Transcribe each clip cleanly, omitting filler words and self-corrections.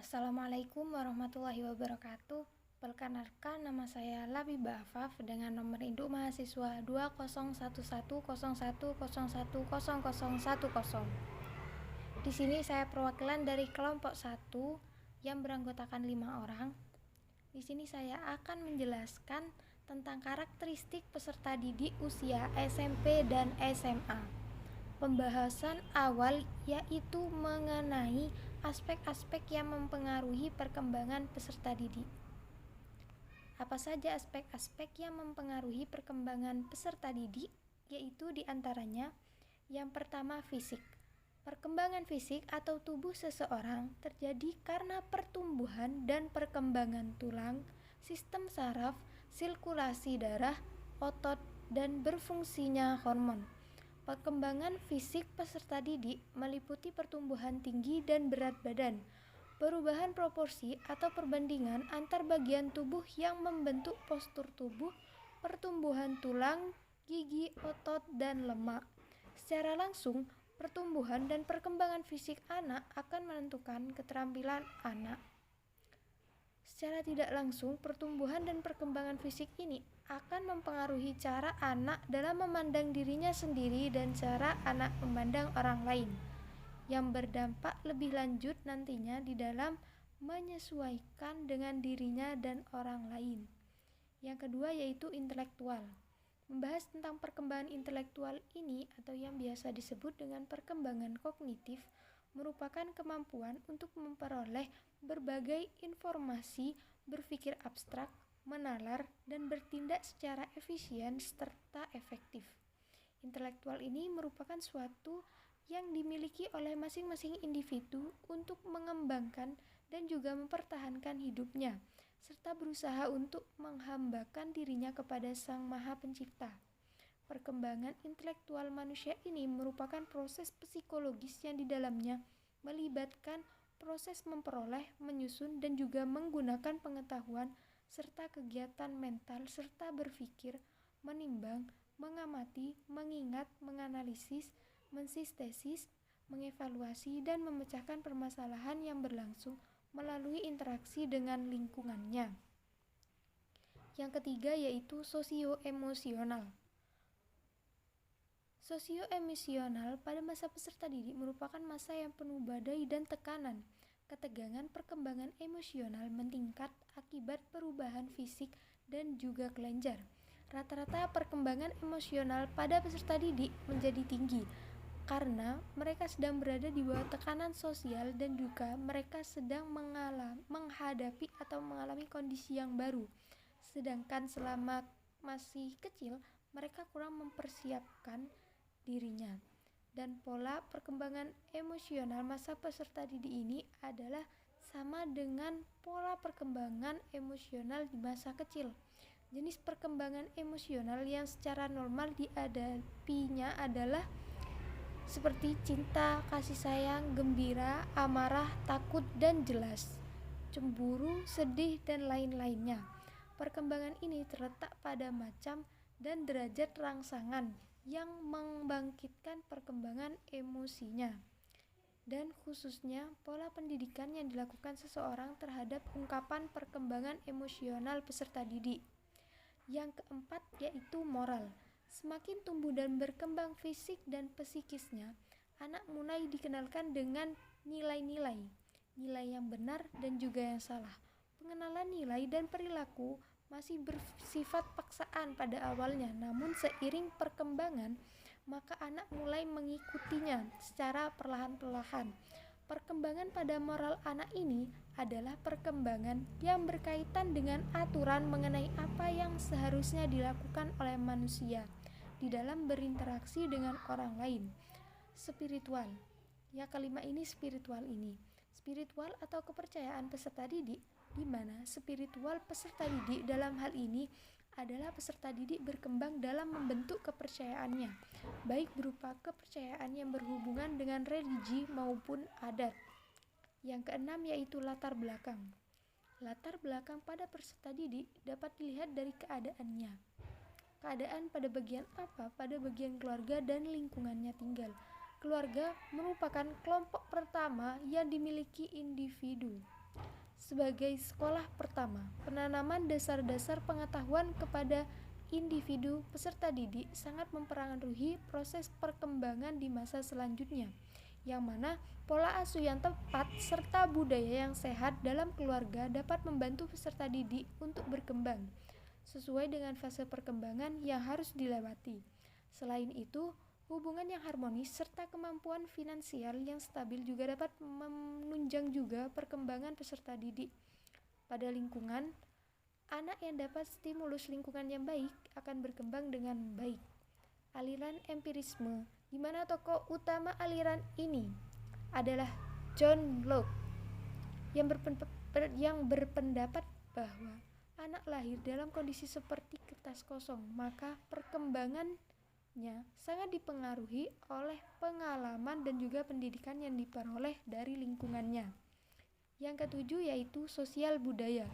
Assalamualaikum warahmatullahi wabarakatuh. Perkenalkan, nama saya Labibah Afaf dengan nomor induk mahasiswa 201101010010. Di sini saya perwakilan dari kelompok 1 yang beranggotakan 5 orang. Di sini saya akan menjelaskan tentang karakteristik peserta didik usia SMP dan SMA. Pembahasan awal yaitu mengenai aspek-aspek yang mempengaruhi perkembangan peserta didik. Apa saja aspek-aspek yang mempengaruhi perkembangan peserta didik? Yaitu diantaranya, yang pertama fisik. Perkembangan fisik atau tubuh seseorang terjadi karena pertumbuhan dan perkembangan tulang, sistem saraf, sirkulasi darah, otot, dan berfungsinya hormon. Perkembangan fisik peserta didik meliputi pertumbuhan tinggi dan berat badan, perubahan proporsi atau perbandingan antar bagian tubuh yang membentuk postur tubuh, pertumbuhan tulang, gigi, otot, dan lemak. Secara langsung, pertumbuhan dan perkembangan fisik anak akan menentukan keterampilan anak. Secara tidak langsung, pertumbuhan dan perkembangan fisik ini akan mempengaruhi cara anak dalam memandang dirinya sendiri dan cara anak memandang orang lain, yang berdampak lebih lanjut nantinya di dalam menyesuaikan dengan dirinya dan orang lain. Yang kedua yaitu intelektual. Membahas tentang perkembangan intelektual ini atau yang biasa disebut dengan perkembangan kognitif merupakan kemampuan untuk memperoleh berbagai informasi, berpikir abstrak, menalar, dan bertindak secara efisien serta efektif. Intelektual ini merupakan suatu yang dimiliki oleh masing-masing individu untuk mengembangkan dan juga mempertahankan hidupnya, serta berusaha untuk menghambakan dirinya kepada Sang Maha Pencipta. Perkembangan intelektual manusia ini merupakan proses psikologis yang di dalamnya melibatkan proses memperoleh, menyusun, dan juga menggunakan pengetahuan serta kegiatan mental serta berpikir, menimbang, mengamati, mengingat, menganalisis, mensintesis, mengevaluasi, dan memecahkan permasalahan yang berlangsung melalui interaksi dengan lingkungannya. Yang ketiga yaitu sosioemosional. Sosioemosional pada masa peserta didik merupakan masa yang penuh badai dan tekanan. Ketegangan perkembangan emosional meningkat akibat perubahan fisik dan juga kelenjar. Rata-rata perkembangan emosional pada peserta didik menjadi tinggi karena mereka sedang berada di bawah tekanan sosial dan juga mereka sedang menghadapi atau mengalami kondisi yang baru. Sedangkan selama masih kecil, mereka kurang mempersiapkan dirinya. Dan pola perkembangan emosional masa peserta didik ini adalah sama dengan pola perkembangan emosional di masa kecil. Jenis perkembangan emosional yang secara normal dihadapinya adalah seperti cinta, kasih sayang, gembira, amarah, takut, dan jelas, cemburu, sedih, dan lain-lainnya. Perkembangan ini terletak pada macam dan derajat rangsangan yang membangkitkan perkembangan emosinya, dan khususnya pola pendidikan yang dilakukan seseorang terhadap ungkapan perkembangan emosional peserta didik. Yang keempat yaitu moral. Semakin tumbuh dan berkembang fisik dan psikisnya, anak mulai dikenalkan dengan nilai-nilai yang benar dan juga yang salah. Pengenalan nilai dan perilaku masih bersifat paksaan pada awalnya, namun seiring perkembangan, maka anak mulai mengikutinya secara perlahan-lahan. Perkembangan pada moral anak ini adalah perkembangan yang berkaitan dengan aturan mengenai apa yang seharusnya dilakukan oleh manusia di dalam berinteraksi dengan orang lain. Spiritual. Yang kelima ini spiritual ini. Spiritual atau kepercayaan peserta didik, di mana spiritual peserta didik dalam hal ini adalah peserta didik berkembang dalam membentuk kepercayaannya, baik berupa kepercayaan yang berhubungan dengan religi maupun adat. Yang keenam yaitu latar belakang. Latar belakang pada peserta didik dapat dilihat dari keadaannya. Keadaan pada bagian apa? Pada bagian keluarga dan lingkungannya tinggal. Keluarga merupakan kelompok pertama yang dimiliki individu. Sebagai sekolah pertama, penanaman dasar-dasar pengetahuan kepada individu peserta didik sangat mempengaruhi proses perkembangan di masa selanjutnya, yang mana pola asuh yang tepat serta budaya yang sehat dalam keluarga dapat membantu peserta didik untuk berkembang sesuai dengan fase perkembangan yang harus dilewati. Selain itu, hubungan yang harmonis serta kemampuan finansial yang stabil juga dapat menunjang juga perkembangan peserta didik. Pada lingkungan, anak yang dapat stimulus lingkungan yang baik akan berkembang dengan baik. Aliran empirisme, di mana tokoh utama aliran ini adalah John Locke yang berpendapat bahwa anak lahir dalam kondisi seperti kertas kosong, maka perkembangannya sangat dipengaruhi oleh pengalaman dan juga pendidikan yang diperoleh dari lingkungannya. Yang ketujuh yaitu sosial budaya.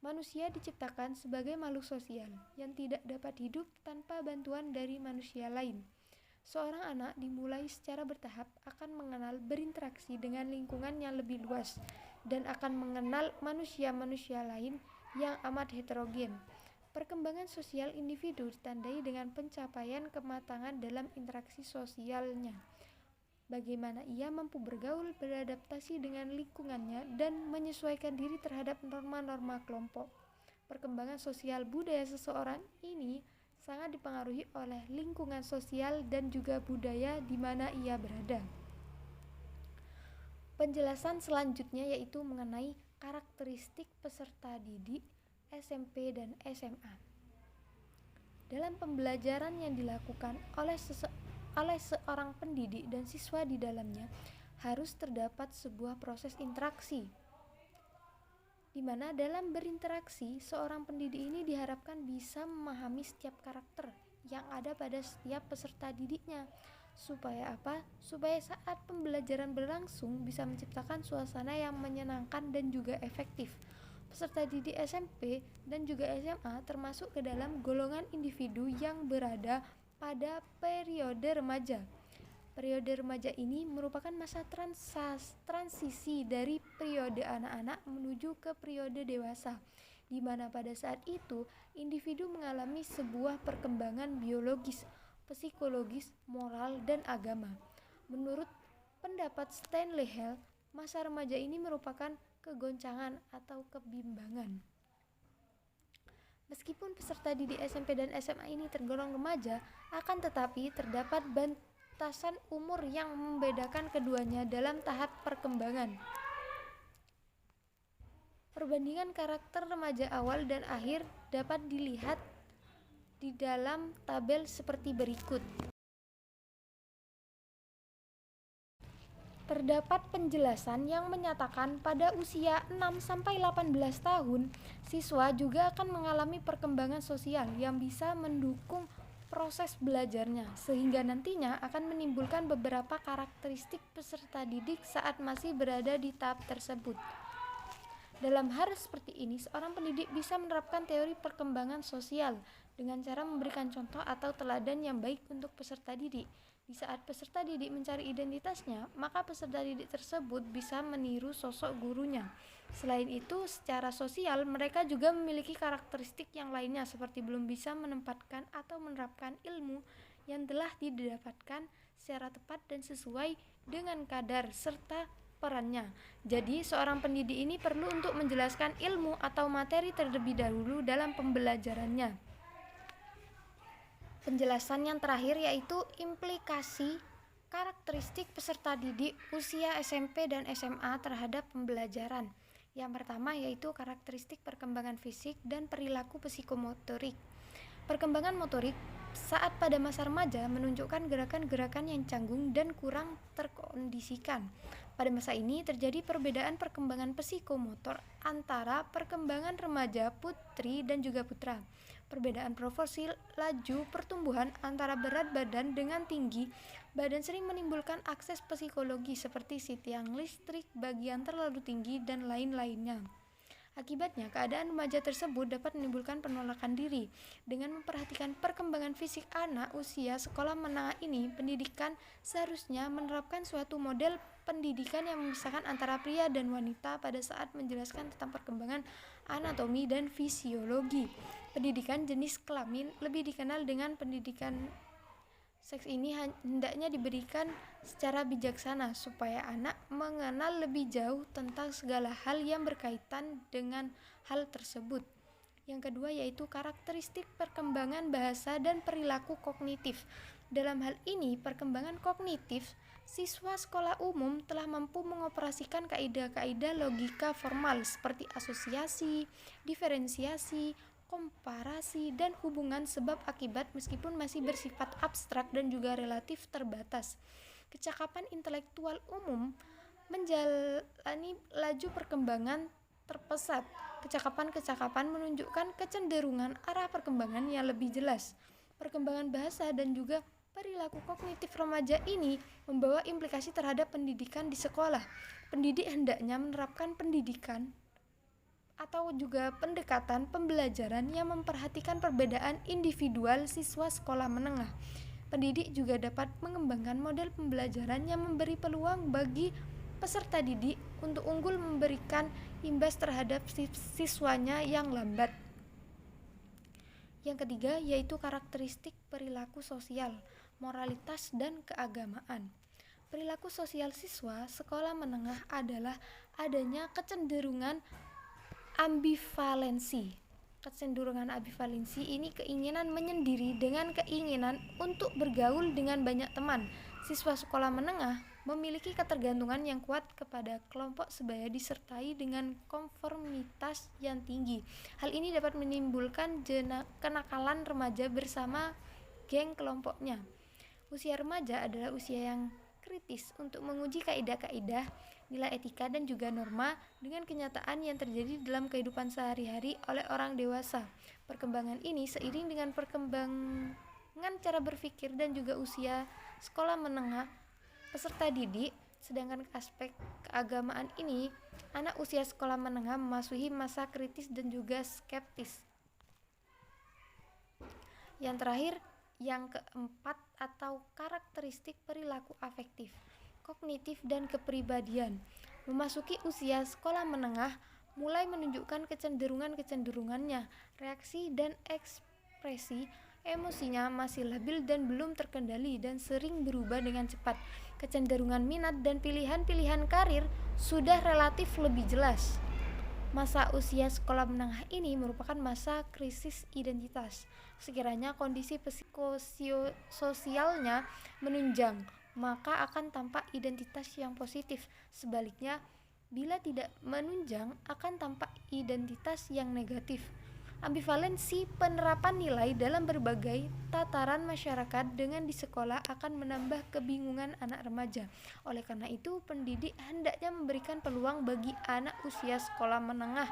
Manusia diciptakan sebagai makhluk sosial yang tidak dapat hidup tanpa bantuan dari manusia lain. Seorang anak dimulai secara bertahap akan mengenal berinteraksi dengan lingkungan yang lebih luas dan akan mengenal manusia-manusia lain yang amat heterogen. Perkembangan sosial individu ditandai dengan pencapaian kematangan dalam interaksi sosialnya. Bagaimana ia mampu bergaul, beradaptasi dengan lingkungannya, dan menyesuaikan diri terhadap norma-norma kelompok. Perkembangan sosial budaya seseorang ini sangat dipengaruhi oleh lingkungan sosial dan juga budaya di mana ia berada. Penjelasan selanjutnya yaitu mengenai karakteristik peserta didik SMP dan SMA. Dalam pembelajaran yang dilakukan oleh seorang pendidik dan siswa di dalamnya harus terdapat sebuah proses interaksi, di mana dalam berinteraksi seorang pendidik ini diharapkan bisa memahami setiap karakter yang ada pada setiap peserta didiknya. Supaya apa? Supaya saat pembelajaran berlangsung bisa menciptakan suasana yang menyenangkan dan juga efektif. Peserta didik SMP dan juga SMA termasuk ke dalam golongan individu yang berada pada periode remaja. Periode remaja ini merupakan masa transisi dari periode anak-anak menuju ke periode dewasa, di mana pada saat itu individu mengalami sebuah perkembangan biologis, psikologis, moral, dan agama. Menurut pendapat Stanley Hall, masa remaja ini merupakan kegoncangan atau kebimbangan. Meskipun peserta didik SMP dan SMA ini tergolong remaja, akan tetapi terdapat batasan umur yang membedakan keduanya dalam tahap perkembangan. Perbandingan karakter remaja awal dan akhir dapat dilihat di dalam tabel seperti berikut. Terdapat penjelasan yang menyatakan pada usia 6-18 tahun, siswa juga akan mengalami perkembangan sosial yang bisa mendukung proses belajarnya, sehingga nantinya akan menimbulkan beberapa karakteristik peserta didik saat masih berada di tahap tersebut. Dalam hal seperti ini, seorang pendidik bisa menerapkan teori perkembangan sosial dengan cara memberikan contoh atau teladan yang baik untuk peserta didik. Di saat peserta didik mencari identitasnya, maka peserta didik tersebut bisa meniru sosok gurunya. Selain itu, secara sosial mereka juga memiliki karakteristik yang lainnya seperti belum bisa menempatkan atau menerapkan ilmu yang telah didapatkan secara tepat dan sesuai dengan kadar serta perannya. Jadi, seorang pendidik ini perlu untuk menjelaskan ilmu atau materi terlebih dahulu dalam pembelajarannya. Penjelasan yang terakhir yaitu implikasi karakteristik peserta didik usia SMP dan SMA terhadap pembelajaran. Yang pertama yaitu karakteristik perkembangan fisik dan perilaku psikomotorik. Perkembangan motorik saat pada masa remaja menunjukkan gerakan-gerakan yang canggung dan kurang terkondisikan. Pada masa ini terjadi perbedaan perkembangan psikomotor antara perkembangan remaja putri dan juga putra. Perbedaan proporsi laju pertumbuhan antara berat badan dengan tinggi badan sering menimbulkan akses psikologi seperti tiang listrik, bagian terlalu tinggi, dan lain-lainnya. Akibatnya, keadaan remaja tersebut dapat menimbulkan penolakan diri. Dengan memperhatikan perkembangan fisik anak usia sekolah menengah ini, pendidikan seharusnya menerapkan suatu model pendidikan yang memisahkan antara pria dan wanita pada saat menjelaskan tentang perkembangan anatomi dan fisiologi. Pendidikan jenis kelamin lebih dikenal dengan pendidikan seks ini hendaknya diberikan secara bijaksana supaya anak mengenal lebih jauh tentang segala hal yang berkaitan dengan hal tersebut. Yang kedua yaitu karakteristik perkembangan bahasa dan perilaku kognitif. Dalam hal ini, perkembangan kognitif, siswa sekolah umum telah mampu mengoperasikan kaidah-kaidah logika formal seperti asosiasi, diferensiasi, komparasi, dan hubungan sebab akibat meskipun masih bersifat abstrak dan juga relatif terbatas. Kecakapan intelektual umum menjalani laju perkembangan terpesat. Kecakapan-kecakapan menunjukkan kecenderungan arah perkembangan yang lebih jelas. Perkembangan bahasa dan juga perilaku kognitif remaja ini membawa implikasi terhadap pendidikan di sekolah. Pendidik hendaknya menerapkan pendidikan atau juga pendekatan pembelajaran yang memperhatikan perbedaan individual siswa sekolah menengah. Pendidik juga dapat mengembangkan model pembelajaran yang memberi peluang bagi peserta didik untuk unggul memberikan imbas terhadap siswanya yang lambat. Yang ketiga yaitu karakteristik perilaku sosial, moralitas, dan keagamaan. Perilaku sosial siswa sekolah menengah adalah adanya kecenderungan ambivalensi. Kecenderungan ambivalensi ini keinginan menyendiri dengan keinginan untuk bergaul dengan banyak teman. Siswa sekolah menengah memiliki ketergantungan yang kuat kepada kelompok sebaya disertai dengan konformitas yang tinggi. Hal ini dapat menimbulkan kenakalan remaja bersama geng kelompoknya. Usia remaja adalah usia yang kritis untuk menguji kaidah-kaidah, nilai etika, dan juga norma dengan kenyataan yang terjadi dalam kehidupan sehari-hari oleh orang dewasa. Perkembangan ini seiring dengan perkembangan cara berpikir dan juga usia sekolah menengah peserta didik. Sedangkan aspek keagamaan ini, anak usia sekolah menengah memasuki masa kritis dan juga skeptis. Yang terakhir, yang keempat atau karakteristik perilaku afektif, kognitif, dan kepribadian. Memasuki usia sekolah menengah mulai menunjukkan kecenderungannya, reaksi dan ekspresi emosinya masih labil dan belum terkendali dan sering berubah dengan cepat. Kecenderungan minat dan pilihan-pilihan karir sudah relatif lebih jelas. Masa usia sekolah menengah ini merupakan masa krisis identitas. Sekiranya kondisi psikososialnya menunjang, maka akan tampak identitas yang positif. Sebaliknya, bila tidak menunjang, akan tampak identitas yang negatif. Ambivalensi penerapan nilai dalam berbagai tataran masyarakat dengan di sekolah akan menambah kebingungan anak remaja. Oleh karena itu, pendidik hendaknya memberikan peluang bagi anak usia sekolah menengah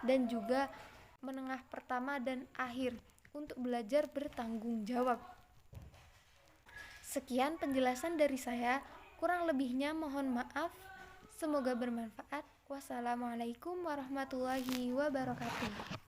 dan juga menengah pertama dan akhir untuk belajar bertanggung jawab. Sekian penjelasan dari saya, kurang lebihnya mohon maaf. Semoga bermanfaat. Wassalamualaikum warahmatullahi wabarakatuh.